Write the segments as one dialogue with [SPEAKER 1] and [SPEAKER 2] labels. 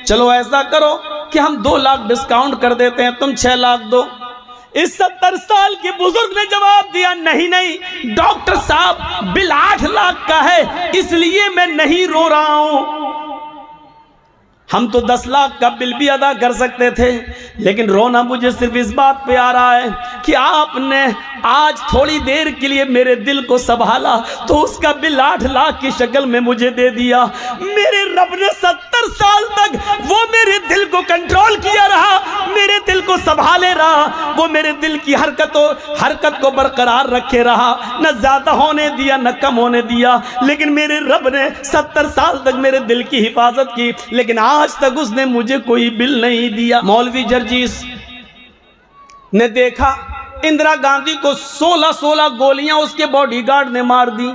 [SPEAKER 1] چلو ایسا کرو کہ ہم 2 لاکھ ڈسکاؤنٹ کر دیتے ہیں، تم 6 لاکھ دو۔ اس 70 سال کے بزرگ نے جواب دیا، نہیں نہیں ڈاکٹر صاحب بل 8 لاکھ کا ہے، اس لیے میں نہیں رو رہا ہوں، ہم تو 10 لاکھ کا بل بھی ادا کر سکتے تھے، لیکن رونا مجھے صرف اس بات پہ آ رہا ہے کہ آپ نے آج تھوڑی دیر کے لیے میرے دل کو سنبھالا تو اس کا بل 8 لاکھ کی شکل میں مجھے دے دیا۔ میرے رب نے 70 سال تک وہ میرے دل کو کنٹرول کیا رہا، میرے دل کو سنبھالے رہا، وہ میرے دل کی حرکت کو برقرار رکھے رہا، نہ زیادہ ہونے دیا نہ کم ہونے دیا، لیکن میرے رب نے 70 سال تک میرے دل کی حفاظت کی، لیکن آج تک اس نے مجھے کوئی بل نہیں دیا۔ مولوی جرجیس نے دیکھا اندرا گاندھی کو 16 گولیاں اس کے باڈی گارڈ نے مار دی۔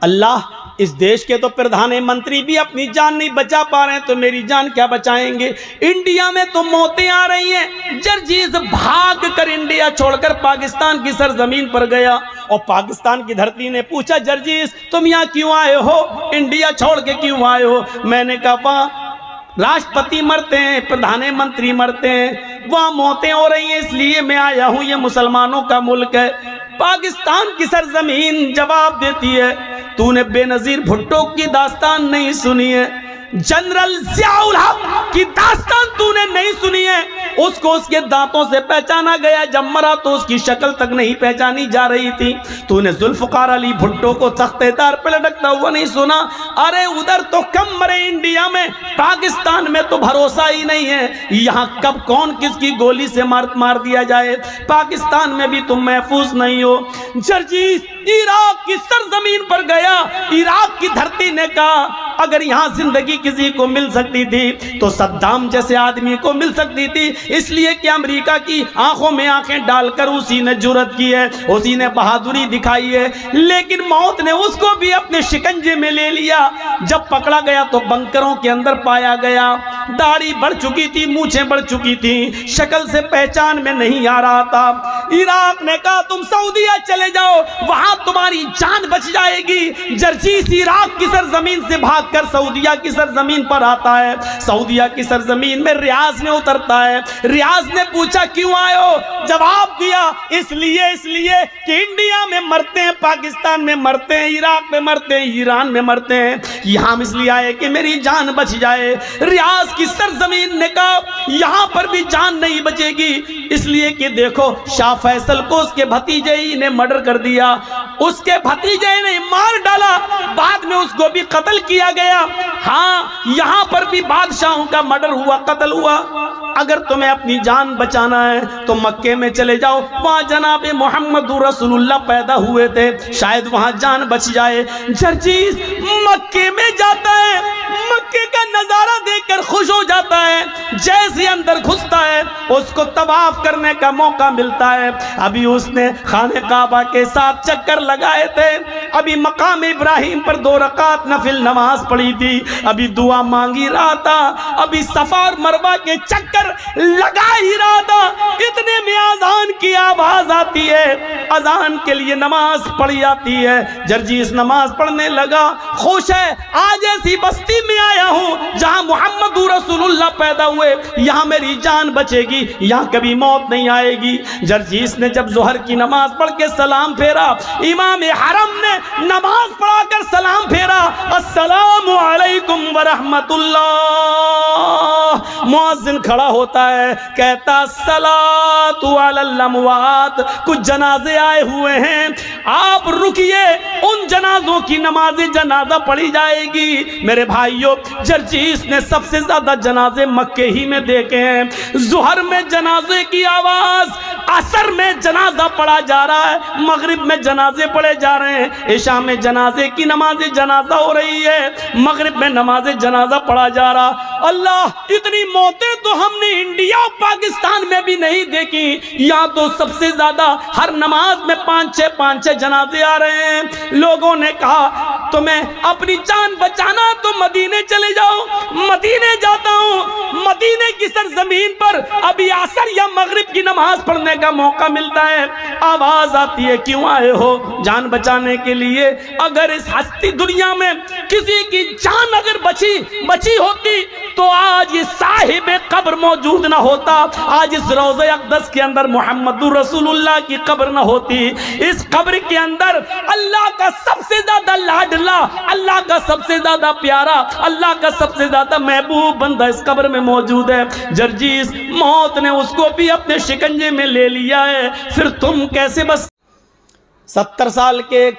[SPEAKER 1] اللہ، اس دیش کے تو پردھان منتری بھی اپنی جان نہیں بچا پا رہے ہیں تو میری جان کیا بچائیں گے؟ انڈیا میں تو موتیں آ رہی ہیں۔ جرجیس بھاگ کر انڈیا چھوڑ کر پاکستان کی سرزمین پر گیا اور پاکستان کی دھرتی نے پوچھا، جرجیس تم یہاں کیوں آئے ہو؟ انڈیا چھوڑ کے کیوں آئے ہو؟ میں نے کہا وہاں راشٹرپتی مرتے ہیں، پردھان منتری مرتے ہیں، وہاں موتیں ہو رہی ہیں، اس لیے میں آیا ہوں، یہ مسلمانوں کا ملک ہے۔ پاکستان کی سرزمین جواب دیتی ہے، تو نے بے نظیر بھٹو کی داستان نہیں سنی ہے، جنرل ضیاء الحق کی داستان تو نے نہیں سنی ہے، اس کو اس کے دانتوں سے پہچانا گیا، جب مرا تو اس کی شکل تک نہیں پہچانی جا رہی تھی۔ تو نے ذوالفقار علی بھٹو کو تختے دار پہ لٹکتا ہوا نہیں سنا؟ ارے ادھر تو کم مرے انڈیا میں، پاکستان میں تو بھروسہ ہی نہیں ہے، یہاں کب کون کس کی گولی سے مار دیا جائے، پاکستان میں بھی تم محفوظ نہیں ہو۔ جرجیس عراق کی سرزمین پر گیا، عراق کی دھرتی نے کہا اگر یہاں زندگی کسی کو مل سکتی تھی تو صدام جیسے آدمی کو مل سکتی تھی، اس لیے کہ امریکہ کی آنکھوں میں آنکھیں ڈال کر اسی نے جرأت کی ہے، اسی نے بہادری دکھائی ہے، لیکن موت نے اس کو بھی اپنے شکنجے میں لے لیا۔ جب پکڑا گیا تو بنکروں کے اندر پایا گیا، داڑھی بڑھ چکی تھی، مونچھیں بڑھ چکی تھی، شکل سے پہچان میں نہیں آ رہا تھا۔ عراق نے کہا تم سعودیہ چلے جاؤ، وہاں تمہاری جان بچ جائے گی۔ جرجیس عراق کی سرزمین سے بھاگ کر سعودیہ کی سرزمین پر آتا ہے، سعودیہ کی سرزمین میں ریاض میں اترتا ہے۔ ریاض نے پوچھا کیوں آئے ہو؟ جواب دیا اس لیے کہ انڈیا میں مرتے ہیں، پاکستان میں مرتے ہیں، عراق میں مرتے ہیں، ایران میں مرتے ہیں، یہاں ہم اس لیے آئے کہ میری جان بچ جائے۔ ریاض کی سرزمین نے کہا یہاں پر بھی جان نہیں بچے گی، اس لیے کہ دیکھو شاہ فیصل کو اس کے بھتیجے ہی نے مرڈر کر دیا، اس کے بھتیجے نے مار ڈالا، بعد میں اس کو بھی قتل کیا گیا۔ ہاں یہاں پر بھی بادشاہوں کا مرڈر ہوا، قتل ہوا۔ اگر تمہیں اپنی جان بچانا ہے تو مکے میں چلے جاؤ، وہاں جناب محمد رسول اللہ پیدا ہوئے تھے، شاید وہاں جان بچ جائے۔ جرجیس مکے میں جاتا ہے، مکے کا نظارہ دیکھ کر خوش ہو جاتا ہے، جیسے اندر گھستا ہے اس کو طواف کرنے کا موقع ملتا ہے۔ ابھی اس نے خانہ کعبہ کے ساتھ چکر لگائے تھے، ابھی مقام ابراہیم پر 2 رکعت نفل نماز پڑھی تھی، ابھی دعا مانگی رہا تھا، ابھی صفا اور مروہ کے چکر لگا ہی رہا تھا، اتنے میں اذان کی آواز آتی ہے، اذان کے لیے نماز پڑھی جاتی ہے۔ جرجیس نماز پڑھنے لگا، خوش ہے، آج ایسی بستی میں آیا ہوں جہاں محمد رسول اللہ پیدا ہوئے، یہاں میری جان بچے گی، یہاں کبھی موت نہیں آئے گی۔ جرجیس نے جب ظہر کی نماز پڑھ کے سلام پھیرا، امام حرم نے نماز پڑھا کر سلام پھیرا، السلام علیکم ورحمت اللہ۔ مؤذن کھڑا ہوتا ہے، کہتا الصلاۃ علی الاموات، کچھ جنازے آئے ہوئے ہیں، آپ رکیے، ان جنازوں کی نماز جنازہ پڑھی جائے گی۔ میرے بھائیوں، جرجیس نے سب سے زیادہ جنازے مکے ہی میں دیکھے ہیں۔ ظہر میں جنازے کی آواز، عصر میں جنازہ پڑھا جا رہا ہے، مغرب میں جنازے پڑھے جا رہے ہیں، عشاء میں جنازے کی نماز جنازہ ہو رہی ہے، مغرب میں نماز جنازہ پڑھا جا رہا۔ اللہ، اتنی موتیں تو ہم نے انڈیا اور پاکستان میں بھی نہیں دیکھی، یہاں تو سب سے زیادہ ہر نماز میں 5-6 جنازے آ رہے ہیں۔ لوگوں نے کہا تمہیں اپنی جان بچانا تو مدینے چلے جاؤ۔ مدینے جاتا ہوں، مدینے کی سرزمین پر ابھی عصر یا مغرب کی نماز پڑھنے کا موقع ملتا ہے، آواز آتی ہے کیوں آئے ہو؟ جان بچانے کے لیے۔ اگر اس ہستی دنیا میں کسی کی جان اگر بچی ہوتی تو آج یہ صاحب قبر موجود نہ ہوتا، آج اس روضہ اقدس کے اندر محمد رسول اللہ کی قبر نہ ہوتی۔ اس قبر کے اندر اللہ کا سب سے زیادہ لاڈلا، اللہ کا سب سے زیادہ پیارا، اللہ کا سب سے زیادہ محبوب بندہ اس قبر میں موجود ہے۔ جرجیس موت نے اس کو بھی اپنے شکنجے میں لے لیا ہے، پھر تم کیسے بس؟ 70 سال کے ایک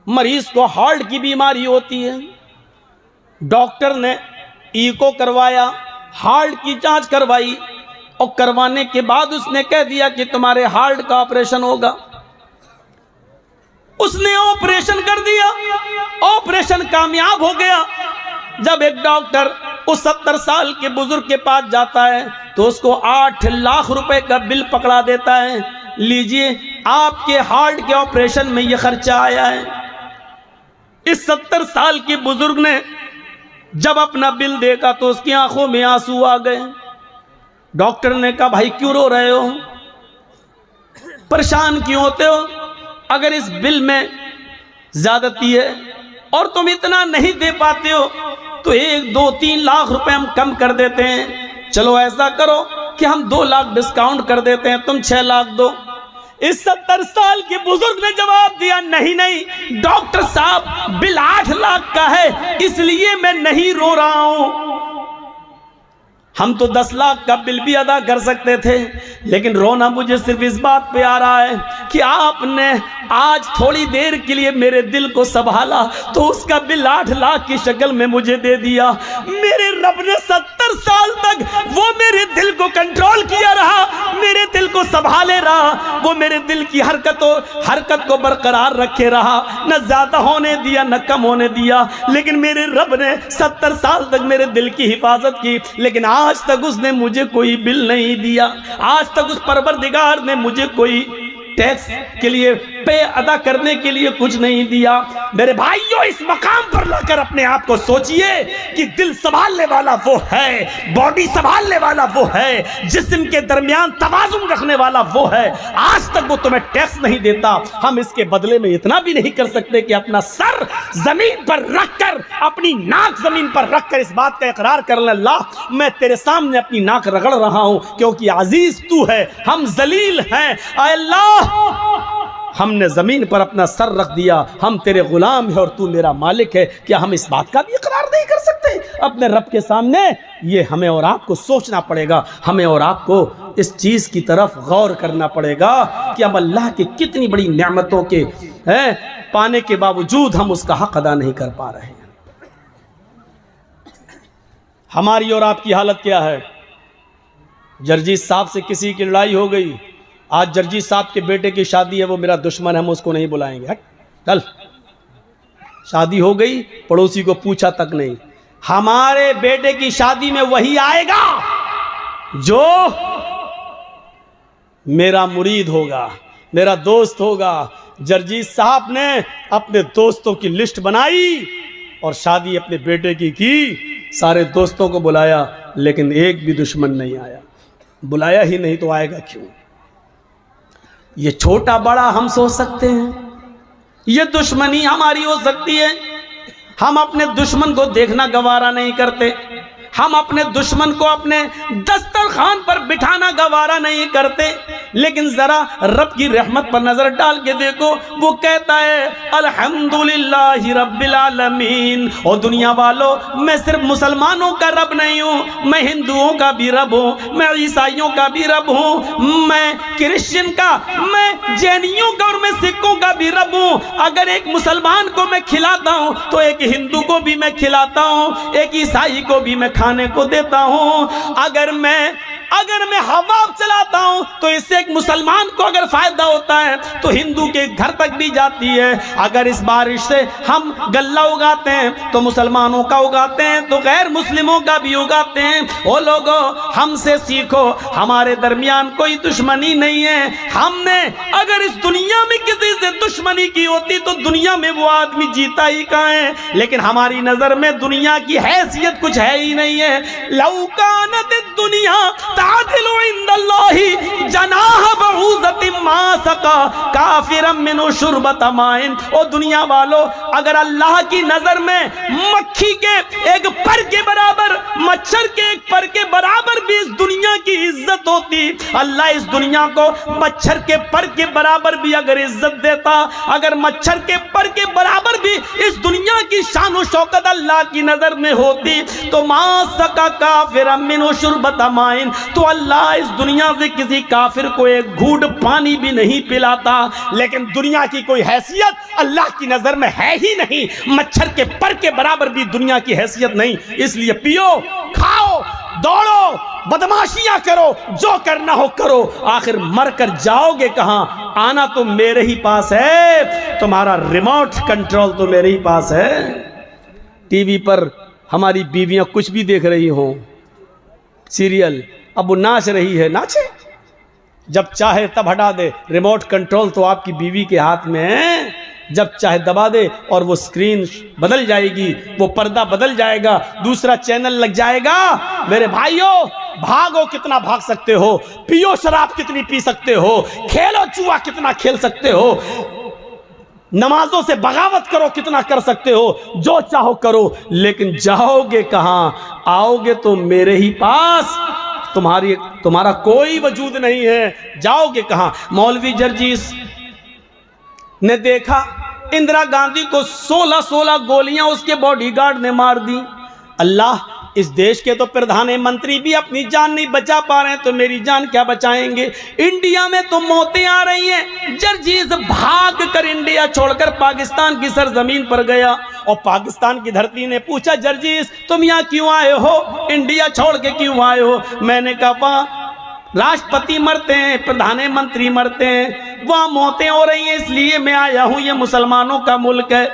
[SPEAKER 1] مریض کو ہارٹ کی بیماری ہوتی ہے، ڈاکٹر نے ایکو کروایا، ہارٹ کی جانچ کروائی، اور کروانے کے بعد اس نے کہہ دیا کہ تمہارے ہارٹ کا آپریشن ہوگا۔ اس نے آپریشن کر دیا، آپریشن کامیاب ہو گیا۔ جب ایک ڈاکٹر اس 70 سال کے بزرگ کے پاس جاتا ہے تو اس کو 8 لاکھ روپے کا بل پکڑا دیتا ہے، لیجئے آپ کے ہارٹ کے آپریشن میں یہ خرچہ آیا ہے۔ اس 70 سال کے بزرگ نے جب اپنا بل دیکھا تو اس کی آنکھوں میں آنسو آ گئے۔ ڈاکٹر نے کہا بھائی کیوں رو رہے ہو، پریشان کیوں ہوتے ہو؟ اگر اس بل میں زیادتی ہے اور تم اتنا نہیں دے پاتے ہو تو 1 2 3 لاکھ روپے ہم کم کر دیتے ہیں۔ چلو ایسا کرو کہ ہم 2 لاکھ ڈسکاؤنٹ کر دیتے ہیں، تم 6 لاکھ دو۔ اس 70 سال کے بزرگ نے جواب دیا نہیں ڈاکٹر صاحب بل 8 لاکھ کا ہے، اس لیے میں نہیں رو رہا ہوں۔ ہم تو 10 لاکھ کا بل بھی ادا کر سکتے تھے، لیکن رونا مجھے صرف اس بات پہ آ رہا ہے کہ آپ نے آج تھوڑی دیر کے لیے میرے دل کو سنبھالا تو اس کا بل 8 لاکھ کی شکل میں مجھے دے دیا۔ میرے رب نے 70 سال تک وہ میرے دل کو کنٹرول کیا رہا، میرے دل کو سنبھالے رہا، وہ میرے دل کی حرکت کو برقرار رکھے رہا، نہ زیادہ ہونے دیا نہ کم ہونے دیا۔ لیکن میرے رب نے 70 سال تک میرے دل کی حفاظت کی، لیکن آج تک اس نے مجھے کوئی بل نہیں دیا، آج تک اس پروردگار نے مجھے کوئی ٹیکس کے لیے پے ادا کرنے کے لیے کچھ نہیں دیا۔ میرے بھائیوں اس مقام پر لا کر اپنے آپ کو سوچئے کہ دل سنبھالنے والا وہ ہے، باڈی سنبھالنے والا وہ ہے، جسم کے درمیان توازن رکھنے والا وہ ہے، آج تک وہ تمہیں ٹیکس نہیں دیتا۔ ہم اس کے بدلے میں اتنا بھی نہیں کر سکتے کہ اپنا سر زمین پر رکھ کر، اپنی ناک زمین پر رکھ کر اس بات کا اقرار کر لیں اللہ میں تیرے سامنے اپنی ناک رگڑ رہا ہوں کیونکہ عزیز تو ہے، ہم ذلیل ہیں، اے اللہ ہم نے زمین پر اپنا سر رکھ دیا، ہم تیرے غلام ہیں اور تو میرا مالک ہے۔ کیا ہم اس بات کا بھی اقرار نہیں کر سکتے اپنے رب کے سامنے؟ یہ ہمیں اور آپ کو سوچنا پڑے گا، ہمیں اور آپ کو اس چیز کی طرف غور کرنا پڑے گا کہ ہم اللہ کی کتنی بڑی نعمتوں کے پانے کے باوجود ہم اس کا حق ادا نہیں کر پا رہے ہیں۔ ہماری اور آپ کی حالت کیا ہے؟ جرجیس صاحب سے کسی کی لڑائی ہو گئی، آج جرجیس صاحب کے بیٹے کی شادی ہے، وہ میرا دشمن ہے، ہم اس کو نہیں بلائیں گے، چل شادی ہو گئی، پڑوسی کو پوچھا تک نہیں۔ ہمارے بیٹے کی شادی میں وہی آئے گا جو میرا مرید ہوگا، میرا دوست ہوگا۔ جرجیس صاحب نے اپنے دوستوں کی لسٹ بنائی اور شادی اپنے بیٹے کی، سارے دوستوں کو بلایا، لیکن ایک بھی دشمن نہیں آیا۔ بلایا ہی نہیں تو آئے گا کیوں؟ یہ چھوٹا بڑا ہم سوچ سکتے ہیں، یہ دشمنی ہماری ہو سکتی ہے، ہم اپنے دشمن کو دیکھنا گوارا نہیں کرتے، ہم اپنے دشمن کو اپنے دسترخوان پر بٹھانا گوارا نہیں کرتے، لیکن ذرا رب کی رحمت پر نظر ڈال کے دیکھو، وہ کہتا ہے الحمدللہ رب العالمین۔ اور دنیا والوں، میں صرف مسلمانوں کا رب نہیں ہوں، میں ہندوؤں کا بھی رب ہوں، میں عیسائیوں کا بھی رب ہوں، میں کرسچن کا، میں جینیوں کا اور میں سکھوں کا بھی رب ہوں۔ اگر ایک مسلمان کو میں کھلاتا ہوں تو ایک ہندو کو بھی میں کھلاتا ہوں، ایک عیسائی کو بھی میں کھانے کو دیتا ہوں۔ اگر میں اگر میں ہوا چلاتا ہوں تو اس سے ایک مسلمان کو اگر فائدہ ہوتا ہے تو ہندو کے گھر تک بھی جاتی ہے. اگر اس بارش سے ہم غلہ اگاتے ہیں تو مسلمانوں کا اگاتے ہیں تو غیر مسلموں کا بھی اگاتے ہیں. او لوگوں ہم سے سیکھو, ہمارے درمیان کوئی دشمنی نہیں ہے. ہم نے اگر اس دنیا میں کسی سے دشمنی کی ہوتی تو دنیا میں وہ آدمی جیتا ہی کہاں ہے. لیکن ہماری نظر میں دنیا کی حیثیت کچھ ہے ہی نہیں ہے. لو کانت الدنیا تعدل عند اللہ جناح بعوضۃ ما سقا کافرا منہ شربۃ ماء. او دنیا والو, اگر اللہ کی نظر میں مکھی کے ایک پر کے برابر, مچھر کے ایک پر کے برابر بھی اس دنیا کی عزت ہوتی, اللہ اس دنیا کو مچھر کے پر کے برابر بھی اگر عزت دیتا, اگر مچھر کے پر کے برابر بھی اس دنیا کی شان و شوکت اللہ کی نظر میں ہوتی تو ما سقا کافرا منہ شربۃ ماء, تو اللہ اس دنیا سے کسی کافر کو ایک گھونٹ پانی بھی نہیں پلاتا. لیکن دنیا کی کوئی حیثیت اللہ کی نظر میں ہے ہی نہیں, مچھر کے پر کے برابر بھی دنیا کی حیثیت نہیں. اس لیے پیو, کھاؤ, دوڑو, بدماشیاں کرو, جو کرنا ہو کرو, آخر مر کر جاؤ گے کہاں؟ آنا تو میرے ہی پاس ہے, تمہارا ریموٹ کنٹرول تو میرے ہی پاس ہے. ٹی وی پر ہماری بیویاں کچھ بھی دیکھ رہی ہوں, سیریل, اب وہ ناچ رہی ہے, ناچے, جب چاہے تب ہٹا دے. ریموٹ کنٹرول تو آپ کی بیوی کے ہاتھ میں ہے, جب چاہے دبا دے اور وہ سکرین بدل جائے گی, وہ پردہ بدل جائے گا, دوسرا چینل لگ جائے گا. میرے بھائیوں, بھاگو کتنا بھاگ سکتے ہو, پیو شراب کتنی پی سکتے ہو, کھیلو جوا کتنا کھیل سکتے ہو, نمازوں سے بغاوت کرو کتنا کر سکتے ہو, جو چاہو کرو, لیکن جاؤ گے کہاں؟ آؤ گے تو میرے ہی پاس, تمہارا کوئی وجود نہیں ہے, جاؤ گے کہاں؟ مولوی جرجیس نے دیکھا اندرا گاندھی کو 16 گولیاں اس کے باڈی گارڈ نے مار دی. اللہ, اس دیش کے تو پردھان منتری بھی اپنی جان نہیں بچا پا رہے ہیں تو میری جان کیا بچائیں گے؟ انڈیا میں تو موتیں آ رہی ہیں. جرجیز بھاگ کر انڈیا چھوڑ کر پاکستان کی سرزمین پر گیا, اور پاکستان کی دھرتی نے پوچھا, جرجیز تم یہاں کیوں آئے ہو, انڈیا چھوڑ کے کیوں آئے ہو؟ میں نے کہا وہاں راشٹرپتی مرتے ہیں, پردھان منتری مرتے ہیں, وہاں موتیں ہو رہی ہیں, اس لیے میں آیا ہوں, یہ مسلمانوں کا ملک ہے.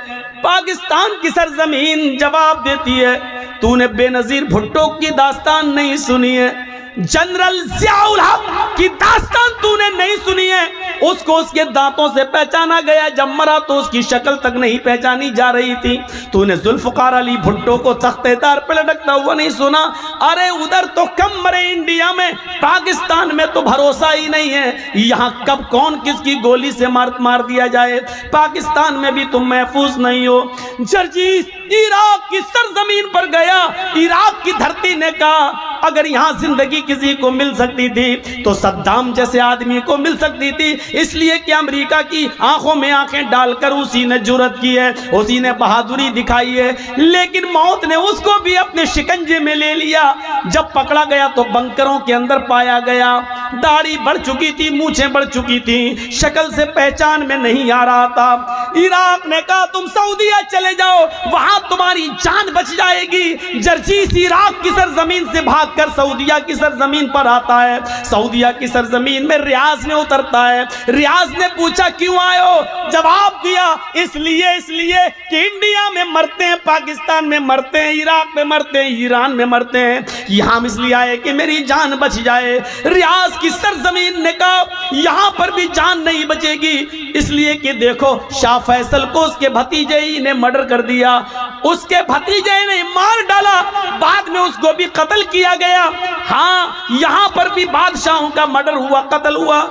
[SPEAKER 1] پاکستان کی سرزمین جواب دیتی ہے, تو نے بے نظیر بھٹو کی داستان نہیں سنی ہے, جنرل ضیاء الحق کی داستان تو نے نہیں سنی ہے. اس کو اس کے دانتوں سے پہچانا گیا, جب مرا تو اس کی شکل تک نہیں پہچانی جا رہی تھی. تو نے ذوالفقار علی بھٹو کو تختے دار پہ لٹکتا ہوا نہیں سنا. ارے ادھر تو کم مرے انڈیا میں, پاکستان میں تو بھروسہ ہی نہیں ہے, یہاں کب کون کس کی گولی سے مار دیا جائے. پاکستان میں بھی تم محفوظ نہیں ہو. جرجیس عراق کی سرزمین پر گیا, عراق کی دھرتی نے کہا اگر یہاں زندگی کسی کو مل سکتی تھی تو صدام جیسے آدمی کو مل سکتی تھی, اس لیے کہ امریکہ کی آنکھوں میں آنکھیں ڈال کر اسی نے جرأت کی ہے, اسی نے بہادری دکھائی ہے. لیکن موت نے اس کو بھی اپنے شکنجے میں لے لیا. جب پکڑا گیا تو بنکروں کے اندر پایا گیا, داڑھی بڑھ چکی تھی, مونچھیں بڑھ چکی تھی, شکل سے پہچان میں نہیں آ رہا تھا. عراق نے کہا تم سعودیہ چلے جاؤ, وہاں تمہاری جان بچ جائے گی. جرجیس عراق کی سرزمین سے بھاگ کر سعودیہ کی سرزمین پر آتا ہے. سعودیہ کی سرزمین میں ریاض میں اترتا ہے. ریاض نے پوچھا کیوں آئے ہو؟ جواب دیا اس لیے کہ انڈیا میں مرتے ہیں, پاکستان میں مرتے ہیں, عراق میں مرتے ہیں, ایران میں مرتے ہیں, یہاں اس لیے آئے کہ میری جان بچ جائے. ریاض کی سرزمین نے کہا یہاں پر بھی جان نہیں بچے گی, اس لیے کہ دیکھو شاہ فیصل کو اس کے بھتیجے ہی نے مرڈر کر دیا, اس کے بھتیجے نے مار ڈالا, بعد میں اس کو بھی قتل کیا گیا. ہاں یہاں پر بھی بادشاہوں کا مرڈر ہوا, قتل ہوا.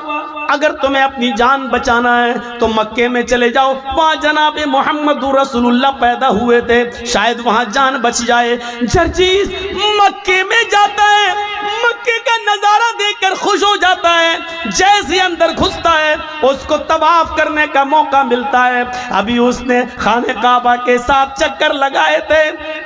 [SPEAKER 1] اگر تمہیں اپنی جان بچانا ہے تو مکے میں چلے جاؤ, وہاں جناب محمد رسول اللہ پیدا ہوئے تھے, شاید وہاں جان بچ جائے. جرجیس مکے میں جاتا ہے, مکے کا نظارہ دیکھ کر خوش ہو جاتا ہے. جیسے اندر گھستا ہے اس کو طواف کرنے کا موقع ملتا ہے. ابھی اس نے خانہ کعبہ کے ساتھ چکر لگائے تھے,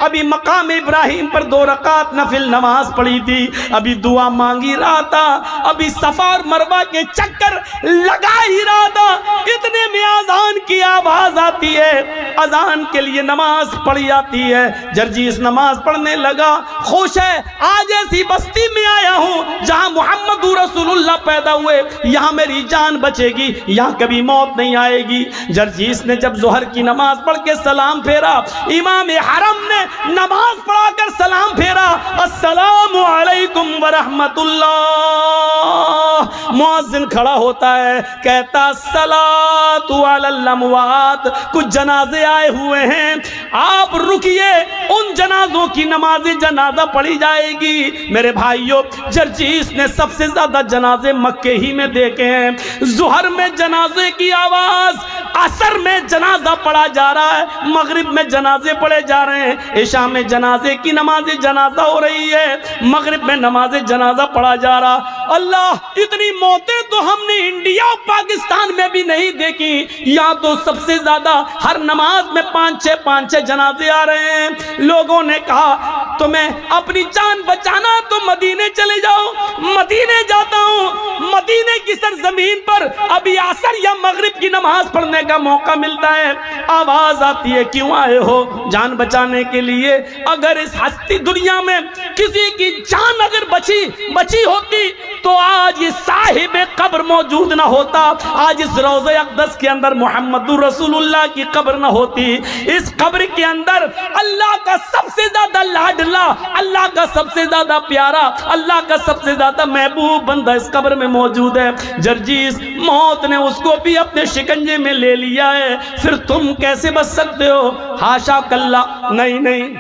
[SPEAKER 1] ابھی مقام ابراہیم پر 2 رکعت نفل نماز پڑھی تھی, ابھی دعا مانگی رہا تھا, ابھی صفا اور مروہ کے چکر لگا ہی رہا تھا. اتنے میں اذان کی آواز آتی ہے, اذان کے لیے نماز پڑھی جاتی ہے. جرجیس نماز پڑھنے لگا, خوش ہے, آج ایسی بستی میں آیا ہوں جہاں محمد رسول اللہ پیدا ہوئے, یہاں میری جان بچے گی, یہاں کبھی موت نہیں آئے گی. جرجیس نے جب ظہر کی نماز پڑھ کے سلام پھیرا, امام حرم نے نماز پڑھا کر سلام پھیرا, السلام علیکم ورحمت اللہ. مؤذن کھڑا ہوتا ہے, کہتا الصلاۃ علی الاموات, کچھ جنازے آئے ہوئے ہیں, آپ رکیے, ان جنازوں کی نماز جنازہ پڑھی جائے گی. میرے بھائیوں, جرجیس نے سب سے زیادہ جنازے مکے ہی میں دیکھے ہیں. ظہر میں جنازے کی آواز, عصر میں جنازہ پڑھا جا رہا ہے, مغرب میں جنازے پڑھے جا رہے ہیں, عشاء میں جنازے کی نماز جنازہ ہو رہی ہے, مغرب میں نماز جنازہ پڑھا جا رہا. اللہ, اتنی موتیں تو ہم نے انڈیا اور پاکستان میں بھی نہیں دیکھی, یہاں تو سب سے زیادہ ہر نماز میں 5-6 جنازے آ رہے ہیں. لوگوں نے کہا تمہیں اپنی جان بچانا تو مدینے چلے جاؤ. مدینے جاتا ہوں, مدینے کی سرزمین پر ابھی عصر یا مغرب کی نماز پڑھنے کا موقع ملتا ہے, آواز آتی ہے کیوں آئے ہو؟ جان بچانے کے لیے. اگر اس ہستی دنیا میں کسی کی جان اگر بچی ہوتی تو آج یہ صاحب قبر موجود نہ ہوتا, آج اس روضہ اقدس کے اندر محمد رسول اللہ کی قبر نہ ہوتی. اس قبر کے اندر اللہ کا سب سے زیادہ لاڈلا, اللہ کا سب سے زیادہ پیارا, اللہ کا سب سے زیادہ محبوب بندہ اس قبر میں موجود ہے. جرجیس, موت نے اس کو بھی اپنے شکنجے میں لے لیا ہے, پھر تم کیسے بچ سکتے ہو؟ حاشا کلا, نہیں.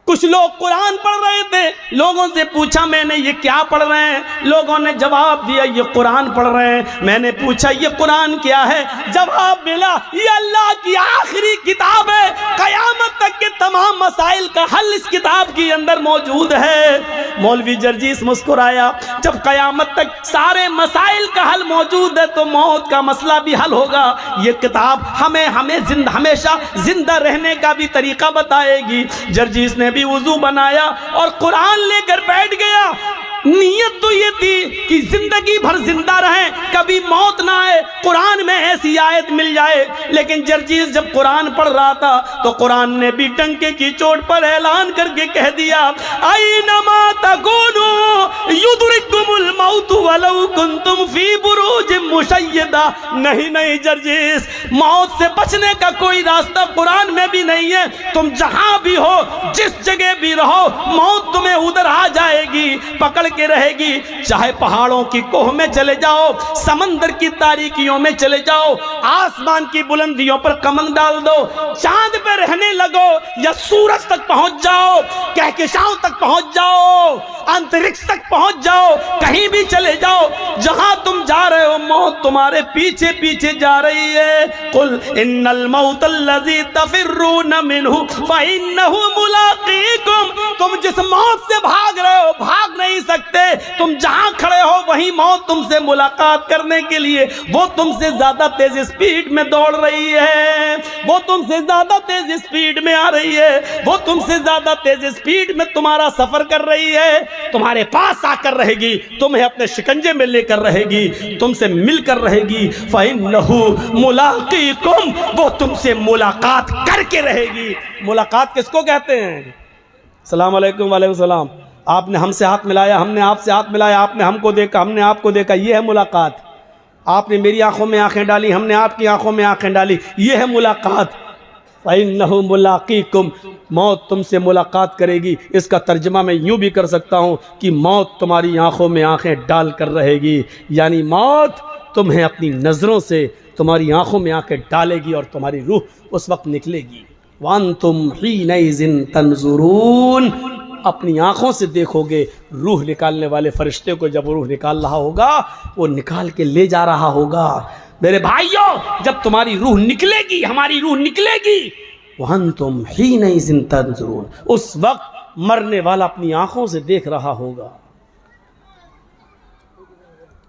[SPEAKER 1] کچھ لوگ قرآن پڑھ رہے تھے, لوگوں سے پوچھا میں نے یہ کیا پڑھ رہے ہیں؟ لوگوں نے جواب دیا یہ قرآن پڑھ رہے ہیں. میں نے پوچھا یہ قرآن کیا ہے؟ جواب ملا یہ اللہ کی آخری کتاب ہے, قیامت تک کے تمام مسائل کا حل اس کتاب کے اندر موجود ہے. مولوی جرجیس مسکرایا, جب قیامت تک سارے مسائل کا حل موجود ہے تو موت کا مسئلہ بھی حل ہوگا. یہ کتاب ہمیں ہمیشہ زندہ رہنے کا بھی طریقہ بتائے گی. جرجیس نے بھی وضو بنایا اور قرآن لے کر بیٹھ گیا. نیت تو یہ تھی کہ زندگی بھر زندہ رہیں, کبھی موت نہ آئے, قرآن میں ایسی آیت مل جائے. لیکن جرجیس جب قرآن پڑھ رہا تھا تو قرآن نے بھی ڈنکے کی چوٹ پر اعلان کر کے کہہ دیا اینما تکونوا یدرککم الموت ولو کنتم فی بروج مشیدہ. نہیں جرجیس, موت سے بچنے کا کوئی راستہ قرآن میں بھی نہیں ہے. تم جہاں بھی ہو, جس جگہ بھی رہو, موت تمہیں ادھر آ جائے گی, پکڑ کے رہے گی. چاہے پہاڑوں کی کوہ میں چلے جاؤ, سمندر کی تاریکیوں میں چلے جاؤ, آسمان کی بلندیوں پر کمند ڈال دو, چاند پہ رہنے لگو یا سورج تک پہنچ جاؤ, کہکشاؤں تک پہنچ جاؤ, انترکش تک پہنچ جاؤ, کہیں بھی چلے جاؤ, جہاں تم جا رہے ہو موت تمہارے پیچھے پیچھے جا رہی ہے. قل ان الموت الذی تفرون منہ فانہ ملاقیکم. تم جس موت سے بھاگ رہے ہو بھاگ نہیں سکتے, تم جہاں کھڑے ہو وہیں موت تم سے ملاقات کرنے کے لیے, وہ تم سے زیادہ تیز اسپیڈ میں دوڑ رہی ہے, وہ تم سے زیادہ تیز اسپیڈ میں آ رہی ہے, وہ تم سے زیادہ تیز اسپیڈ میں تمہارا سفر کر رہی ہے, تمہارے پاس آ کر رہے گی, تمہیں اپنے شکنجے میں لے کر رہے گی, تم سے مل کر رہے گی. فَإِنَّهُ مُلَاقِيكُمْ, وہ تم سے ملاقات کر کے رہے گی. ملاقات کس کو کہتے ہیں؟ السلام علیکم. وعلیکم السلام. آپ نے ہم سے ہاتھ ملایا, ہم نے آپ سے ہاتھ ملایا, آپ نے ہم کو دیکھا, ہم نے آپ کو دیکھا, یہ ہے ملاقات. آپ نے میری آنکھوں میں آنکھیں ڈالی, ہم نے آپ کی آنکھوں میں آنکھیں ڈالی, یہ ہے ملاقات. فَإِنَّهُ مُلَاقِيكُمْ, موت تم سے ملاقات کرے گی. اس کا ترجمہ میں یوں بھی کر سکتا ہوں کہ موت تمہاری آنکھوں میں آنکھیں ڈال کر رہے گی, یعنی موت تمہیں اپنی نظروں سے تمہاری آنکھوں میں آنکھیں ڈالے گی اور تمہاری روح اس وقت نکلے گی. وَأَنْتُمْ حِينَئِذٍ تَنْظُرُونَ, اپنی آنکھوں سے دیکھو گے روح نکالنے والے فرشتے کو. جب روح نکال رہا ہوگا وہ نکال کے لے جا رہا ہوگا. میرے بھائیوں, جب تمہاری روح نکلے گی, ہماری روح نکلے گی, وَأَنْتُمْ حِينَئِذٍ تَنْظُرُونَ, اس وقت مرنے والا اپنی آنکھوں سے دیکھ رہا ہوگا.